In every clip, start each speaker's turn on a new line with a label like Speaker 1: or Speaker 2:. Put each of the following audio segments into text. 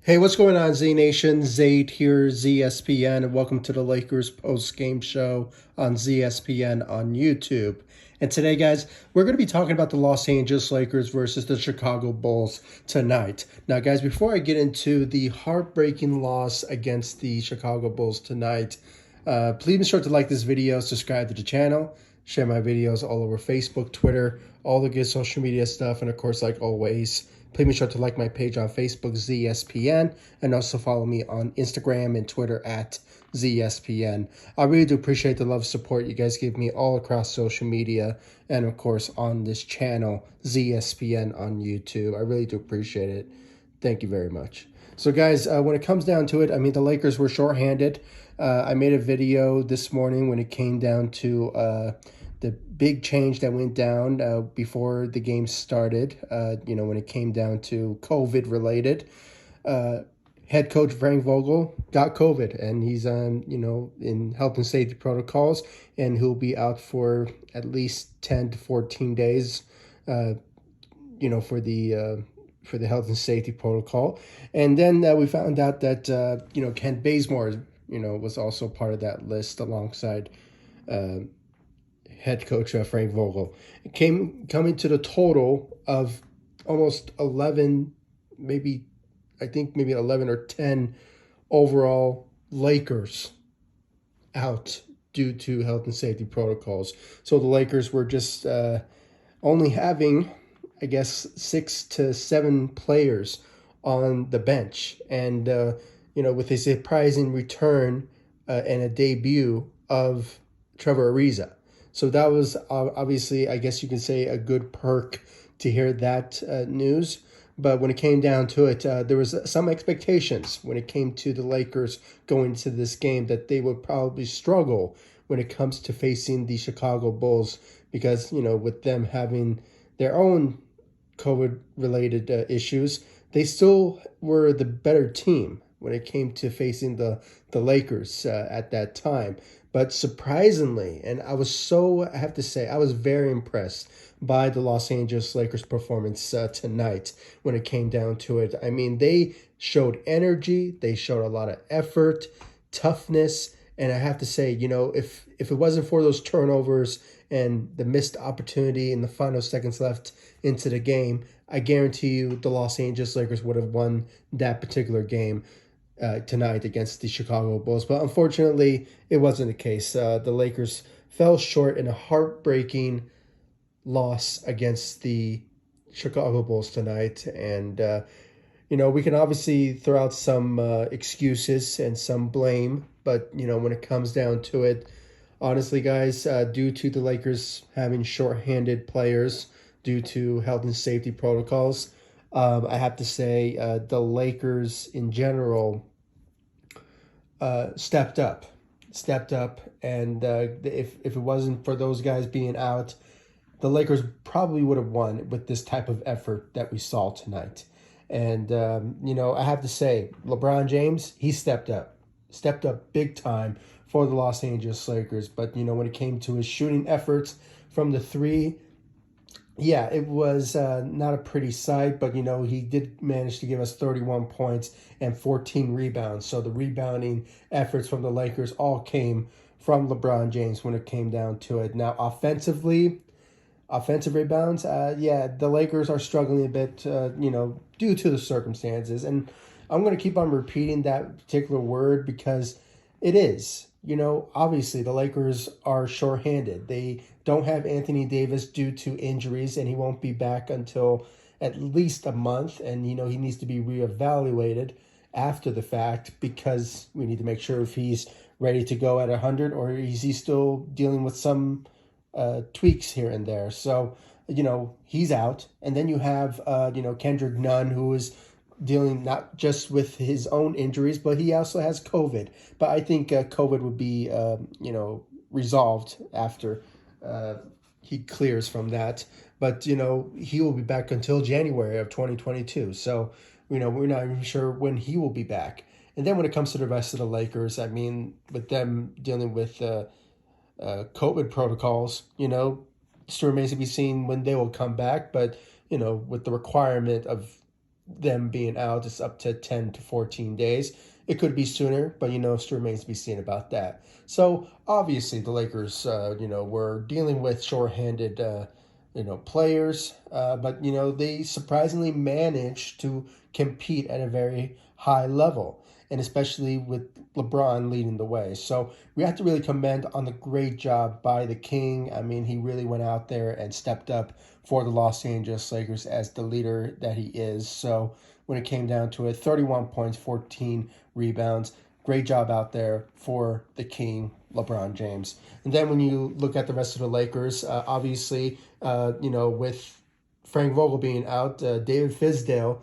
Speaker 1: Hey, what's going on, Z Nation? Zaid here, ZSPN, and welcome to the Lakers post-game show on ZSPN on YouTube. And today, guys, we're going to be talking about the Los Angeles Lakers versus the Chicago Bulls tonight. Now, guys, before I get into the heartbreaking loss against the Chicago Bulls tonight, please be sure to like this video, subscribe to the channel, share my videos all over Facebook, Twitter, all the good social media stuff, and of course, like always, please be sure to like my page on Facebook, ZSPN, and also follow me on Instagram and Twitter at ZSPN. I really do appreciate the love and support you guys give me all across social media and, of course, on this channel, ZSPN on YouTube. I really do appreciate it. Thank you very much. So, guys, when it comes down to it, I mean, the Lakers were shorthanded. I made a video this morning when it came down to the big change that went down before the game started, when it came down to COVID related. Head coach Frank Vogel got COVID, and he's in health and safety protocols, and he'll be out for at least 10 to 14 days, for the health and safety protocol. And then we found out that, Kent Bazemore, was also part of that list alongside head coach Frank Vogel. It coming to the total of almost 11, maybe 11 or 10 overall Lakers out due to health and safety protocols. So the Lakers were just only having, I guess, 6 to 7 players on the bench. And, with a surprising return and a debut of Trevor Ariza. So that was obviously, I guess you can say, a good perk to hear that news. But when it came down to it, there was some expectations when it came to the Lakers going into this game that they would probably struggle when it comes to facing the Chicago Bulls because, with them having their own COVID-related issues, they still were the better team when it came to facing the Lakers at that time. But surprisingly, and I have to say, I was very impressed by the Los Angeles Lakers performance tonight when it came down to it. I mean, they showed energy, they showed a lot of effort, toughness, and I have to say, if it wasn't for those turnovers and the missed opportunity in the final seconds left into the game, I guarantee you the Los Angeles Lakers would have won that particular game tonight against the Chicago Bulls. But unfortunately, it wasn't the case. The Lakers fell short in a heartbreaking loss against the Chicago Bulls tonight. And, we can obviously throw out some excuses and some blame. But, when it comes down to it, honestly, guys, due to the Lakers having shorthanded players due to health and safety protocols, I have to say the Lakers in general stepped up. And if it wasn't for those guys being out, the Lakers probably would have won with this type of effort that we saw tonight. And, I have to say, LeBron James, he stepped up big time for the Los Angeles Lakers. But, when it came to his shooting efforts from the three, yeah, it was not a pretty sight, but, he did manage to give us 31 points and 14 rebounds. So the rebounding efforts from the Lakers all came from LeBron James when it came down to it. Now, offensive rebounds, the Lakers are struggling a bit, due to the circumstances. And I'm going to keep on repeating that particular word because it is. Obviously the Lakers are shorthanded. They don't have Anthony Davis due to injuries, and he won't be back until at least a month. And, he needs to be reevaluated after the fact because we need to make sure if he's ready to go at 100 or is he still dealing with some tweaks here and there. So, he's out. And then you have, Kendrick Nunn, who is dealing not just with his own injuries, but he also has COVID. But I think COVID would be, resolved after he clears from that. But, he will be back until January of 2022. So, we're not even sure when he will be back. And then when it comes to the rest of the Lakers, I mean, with them dealing with COVID protocols, still remains to be seen when they will come back. But, with the requirement of them being out, it's up to 10 to 14 days. It could be sooner, but, still remains to be seen about that. So, obviously, the Lakers, were dealing with shorthanded, players, but, they surprisingly managed to compete at a very high level, and especially with LeBron leading the way. So we have to really commend on the great job by the King. I mean, he really went out there and stepped up for the Los Angeles Lakers as the leader that he is. So when it came down to it, 31 points, 14 rebounds. Great job out there for the King, LeBron James. And then when you look at the rest of the Lakers, obviously, with Frank Vogel being out, David Fizdale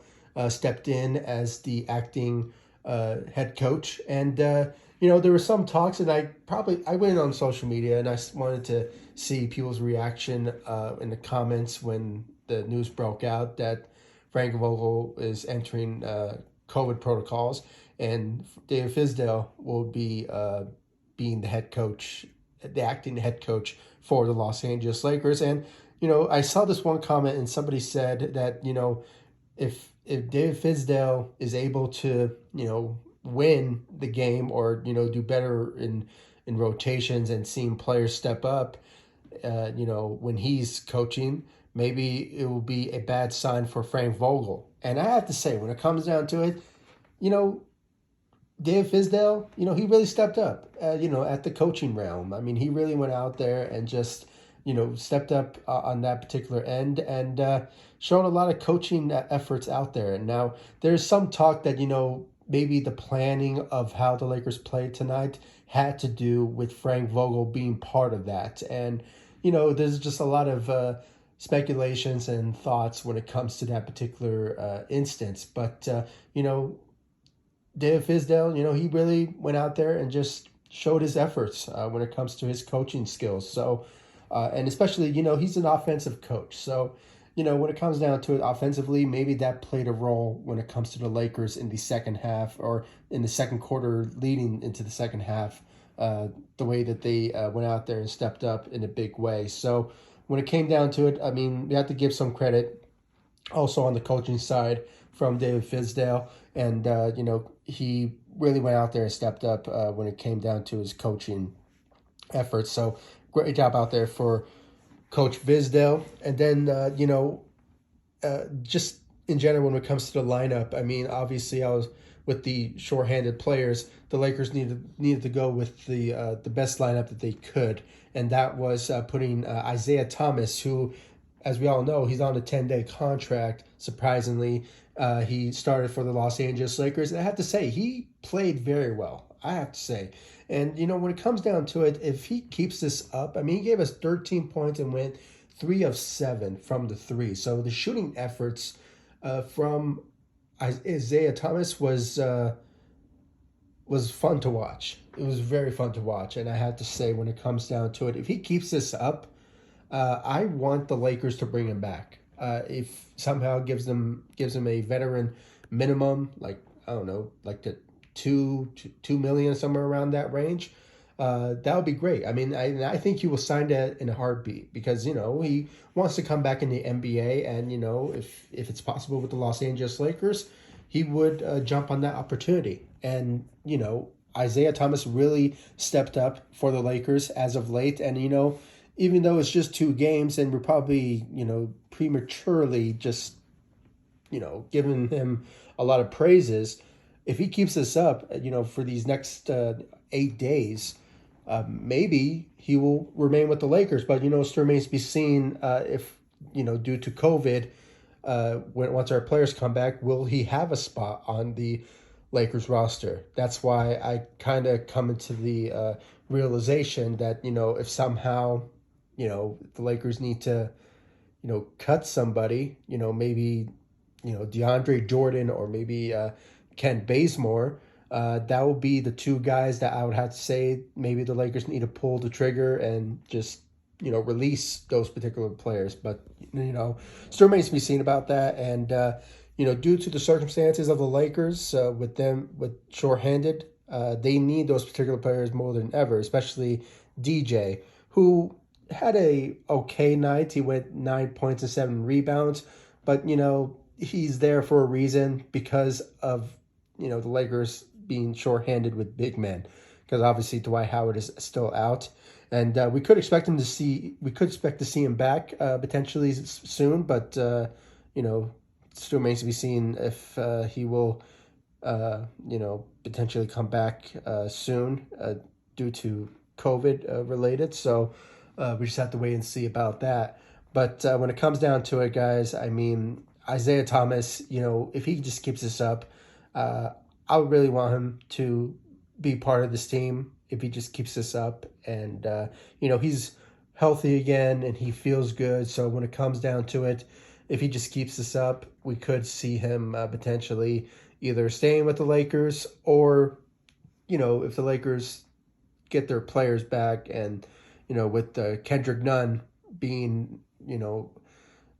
Speaker 1: stepped in as the acting head coach. And, there were some talks, and I went on social media and I wanted to see people's reaction in the comments when the news broke out that Frank Vogel is entering COVID protocols, and David Fizdale will be being the head coach, the acting head coach for the Los Angeles Lakers. And, I saw this one comment, and somebody said that, if David Fizdale is able to, win the game or, do better in rotations and seeing players step up, when he's coaching, maybe it will be a bad sign for Frank Vogel. And I have to say, when it comes down to it, David Fizdale, he really stepped up, at the coaching realm. I mean, he really went out there and just, stepped up on that particular end and showed a lot of coaching efforts out there. And now there's some talk that, maybe the planning of how the Lakers played tonight had to do with Frank Vogel being part of that. And, there's just a lot of speculations and thoughts when it comes to that particular instance. But, David Fizdale, he really went out there and just showed his efforts when it comes to his coaching skills. So, and especially, he's an offensive coach. So, when it comes down to it offensively, maybe that played a role when it comes to the Lakers in the second half or in the second quarter leading into the second half, the way that they went out there and stepped up in a big way. So when it came down to it, I mean, we have to give some credit also on the coaching side from David Fizdale. And, he really went out there and stepped up when it came down to his coaching efforts. So great job out there for Coach Fizdale. And then, just in general, when it comes to the lineup, I mean, obviously I was with the shorthanded players, the Lakers needed to go with the best lineup that they could. And that was putting Isaiah Thomas, who, as we all know, he's on a 10-day contract, surprisingly. He started for the Los Angeles Lakers, and I have to say, he played very well, I have to say. And, when it comes down to it, if he keeps this up, I mean, he gave us 13 points and went 3 of 7 from the three. So the shooting efforts from Isaiah Thomas was fun to watch. It was very fun to watch. And I have to say, when it comes down to it, if he keeps this up, I want the Lakers to bring him back. If somehow gives them a veteran minimum, like, I don't know, like the $2 million, somewhere around that range, that would be great. I mean, I think he will sign that in a heartbeat because, he wants to come back in the NBA, and, if it's possible with the Los Angeles Lakers, he would jump on that opportunity. And, Isaiah Thomas really stepped up for the Lakers as of late. And, even though it's just 2 games and we're probably, prematurely just, giving him a lot of praises, if he keeps this up, for these next 8 days, maybe he will remain with the Lakers. But, it still remains to be seen if, due to COVID, once our players come back, will he have a spot on the Lakers roster? That's why I kind of come into the realization that, if somehow, the Lakers need to, cut somebody, maybe, DeAndre Jordan or maybe Kent Bazemore, that will be the 2 guys that I would have to say maybe the Lakers need to pull the trigger and just, release those particular players. But, still remains to be seen about that. And, due to the circumstances of the Lakers, with shorthanded, they need those particular players more than ever, especially DJ, who had a okay night. He went 9 points and 7 rebounds. But, he's there for a reason because of the Lakers being shorthanded with big men. Because obviously Dwight Howard is still out, and we could expect to see him back potentially soon, but still remains to be seen if he will potentially come back soon due to COVID related. So we just have to wait and see about that. But when it comes down to it, guys, I mean, Isaiah Thomas, if he just keeps this up, I would really want him to be part of this team if he just keeps this up. And, he's healthy again and he feels good. So when it comes down to it, if he just keeps this up, we could see him potentially either staying with the Lakers or, if the Lakers get their players back and, with Kendrick Nunn being,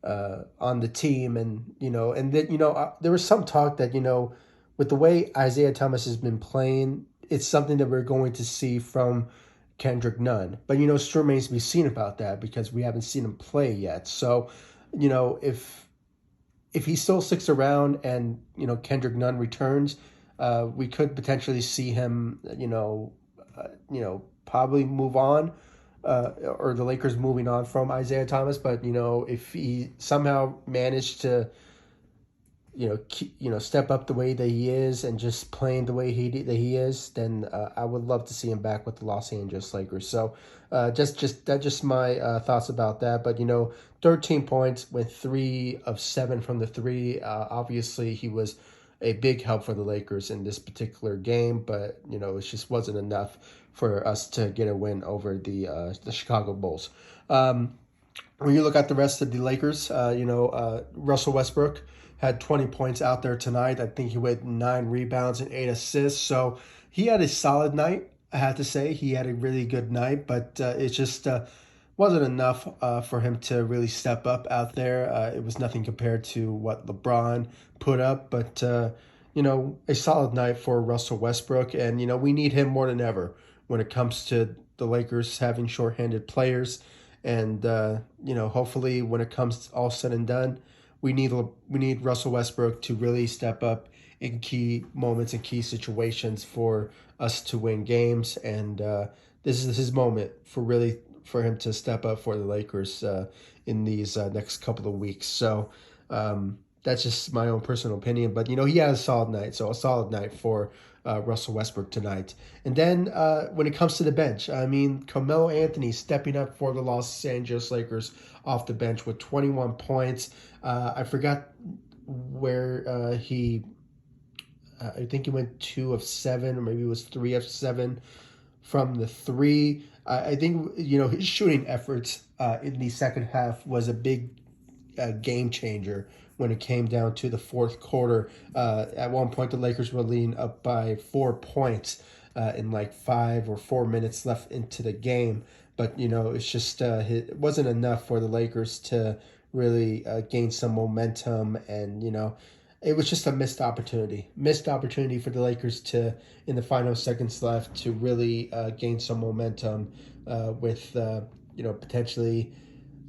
Speaker 1: on the team and that, there was some talk that, with the way Isaiah Thomas has been playing, it's something that we're going to see from Kendrick Nunn. But, still remains to be seen about that because we haven't seen him play yet. So, if he still sticks around and, Kendrick Nunn returns, we could potentially see him, probably move on, or the Lakers moving on from Isaiah Thomas. But, if he somehow managed to, step up the way that he is and just playing the way that he is, then I would love to see him back with the Los Angeles Lakers. So that's just my thoughts about that. But 13 points with 3 of 7 from the three. Obviously, he was a big help for the Lakers in this particular game, but it just wasn't enough for us to get a win over the Chicago Bulls. When you look at the rest of the Lakers, Russell Westbrook had 20 points out there tonight. I think he went 9 rebounds and 8 assists. So he had a solid night, I have to say. He had a really good night, but it just wasn't enough for him to really step up out there. It was nothing compared to what LeBron put up, but, a solid night for Russell Westbrook. And, we need him more than ever when it comes to the Lakers having shorthanded players. And, hopefully when it comes all said and done, we need Russell Westbrook to really step up in key moments and key situations for us to win games. And this is his moment for him to step up for the Lakers in these next couple of weeks. So that's just my own personal opinion. But, he had a solid night. So a solid night for Russell Westbrook tonight. And then when it comes to the bench, I mean, Carmelo Anthony stepping up for the Los Angeles Lakers off the bench with 21 points. I forgot where I think he went 2 of 7, or maybe it was 3 of 7 from the three. I think, his shooting efforts in the second half was a big game changer when it came down to the fourth quarter. At one point, the Lakers were leading up by 4 points in like 5 or 4 minutes left into the game. But, it's just it wasn't enough for the Lakers to really gain some momentum. And, it was just a missed opportunity for the Lakers to, in the final seconds left, to really gain some momentum with, potentially,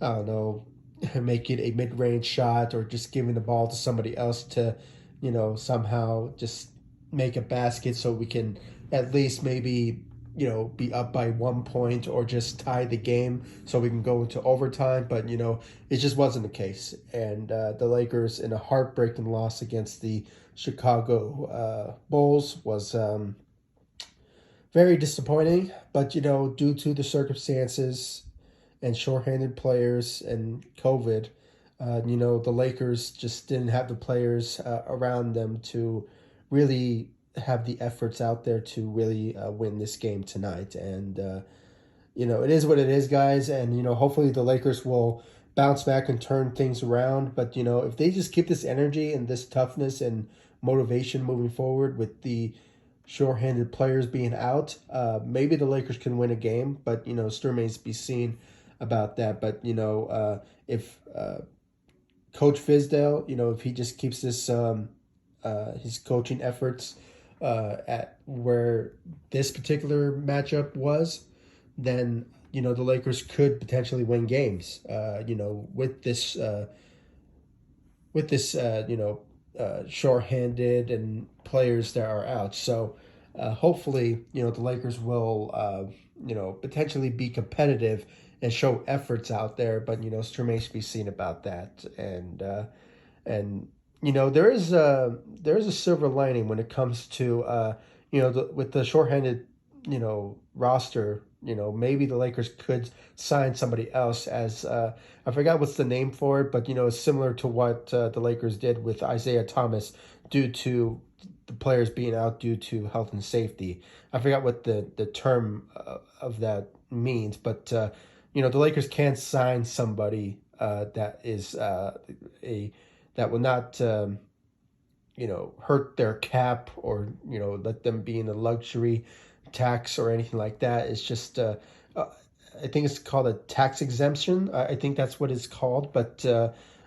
Speaker 1: I don't know, make it a mid-range shot or just giving the ball to somebody else to, somehow just make a basket so we can at least maybe, be up by 1 point or just tie the game so we can go into overtime. But, it just wasn't the case. And the Lakers, in a heartbreaking loss against the Chicago Bulls, was very disappointing. But, due to the circumstances and shorthanded players and COVID, the Lakers just didn't have the players around them to really have the efforts out there to really win this game tonight. And, it is what it is, guys. And, hopefully the Lakers will bounce back and turn things around. But, if they just keep this energy and this toughness and motivation moving forward with the shorthanded players being out, maybe the Lakers can win a game. But, still remains to be seen about that. But, if Coach Fizdale, if he just keeps this his coaching efforts at where this particular matchup was, then the Lakers could potentially win games. With this with this shorthanded and players that are out. So hopefully, the Lakers will potentially be competitive and show efforts out there. But still remains to be seen about that. And there is a silver lining when it comes to with the shorthanded roster. Maybe the Lakers could sign somebody else as I forgot what's the name for it, but it's similar to what the Lakers did with Isaiah Thomas due to the players being out due to health and safety. I forgot what the term of that means, but the Lakers can sign somebody that is that will not hurt their cap or let them be in a luxury tax or anything like that. It's just I think it's called a tax exemption. I think that's what it's called, but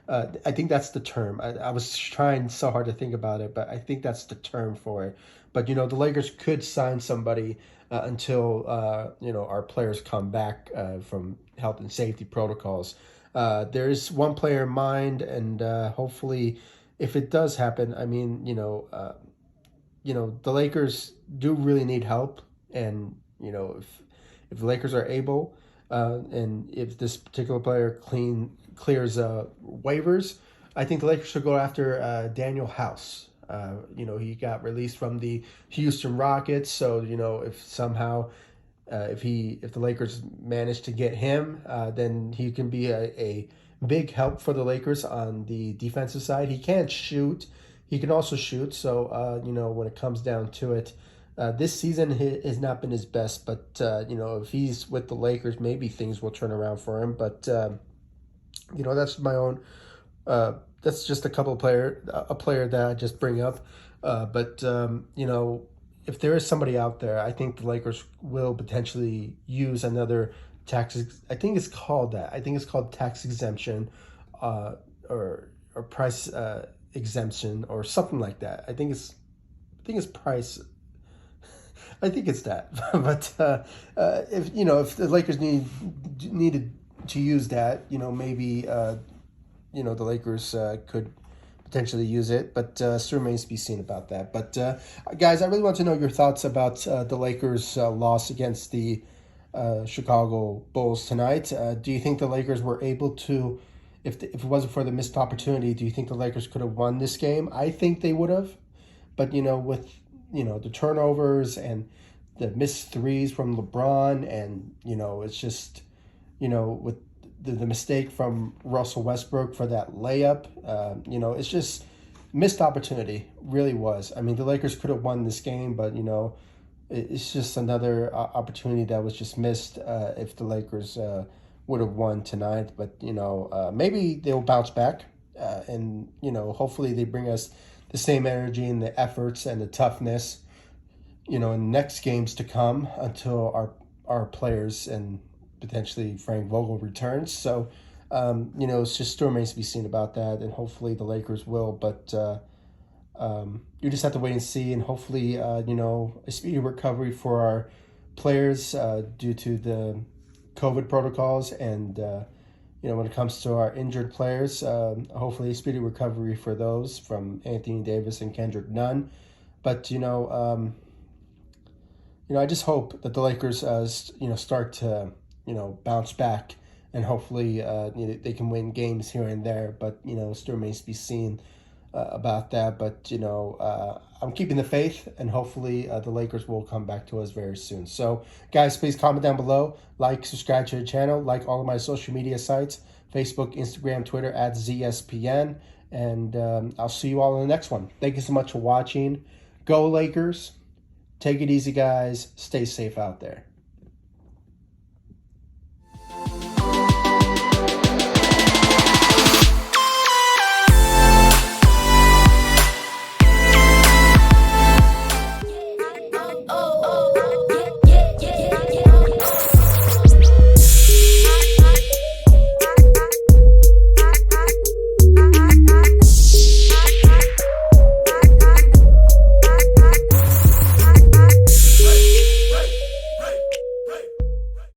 Speaker 1: I think that's the term. I was trying so hard to think about it, but I think that's the term for it. But the Lakers could sign somebody until our players come back from health and safety protocols. There's one player in mind, and hopefully, if it does happen, I mean, the Lakers do really need help, and if the Lakers are able, and if this particular player clears waivers, I think the Lakers should go after Daniel House. He got released from the Houston Rockets, so if somehow if the Lakers manage to get him, then he can be a big help for the Lakers on the defensive side. He can't shoot. He can also shoot. So, when it comes down to it, this season has not been his best. But, if he's with the Lakers, maybe things will turn around for him. But, that's my own. That's just a player that I just bring up. But, if there is somebody out there, I think the Lakers will potentially use another tax. I think it's called that. I think it's called tax exemption, or price exemption or something like that. I think it's price. I think it's that. But if the Lakers needed to use that, maybe the Lakers could potentially use it, but still remains to be seen about that. But guys, I really want to know your thoughts about the Lakers' loss against the Chicago Bulls tonight. Do you think the Lakers were able to, if it wasn't for the missed opportunity, do you think the Lakers could have won this game? I think they would have, but with the turnovers and the missed threes from LeBron, and it's just with the mistake from Russell Westbrook for that layup, it's just missed opportunity, really was. I mean, the Lakers could have won this game, but it's just another opportunity that was just missed if the Lakers would have won tonight. But, maybe they'll bounce back and, hopefully they bring us the same energy and the efforts and the toughness, in the next games to come until our players and potentially Frank Vogel returns. So, it's just still remains to be seen about that, and hopefully the Lakers will. But you just have to wait and see, and hopefully, a speedy recovery for our players due to the COVID protocols, and when it comes to our injured players, hopefully a speedy recovery for those from Anthony Davis and Kendrick Nunn. But I just hope that the Lakers start to bounce back, and hopefully they can win games here and there. But still remains to be seen about that. But I'm keeping the faith, and hopefully the Lakers will come back to us very soon. So guys, please comment down below, like, subscribe to the channel, like all of my social media sites, Facebook, Instagram, Twitter @ZSPN, and I'll see you all in the next one. Thank you so much for watching. Go Lakers. Take it easy, guys. Stay safe out there.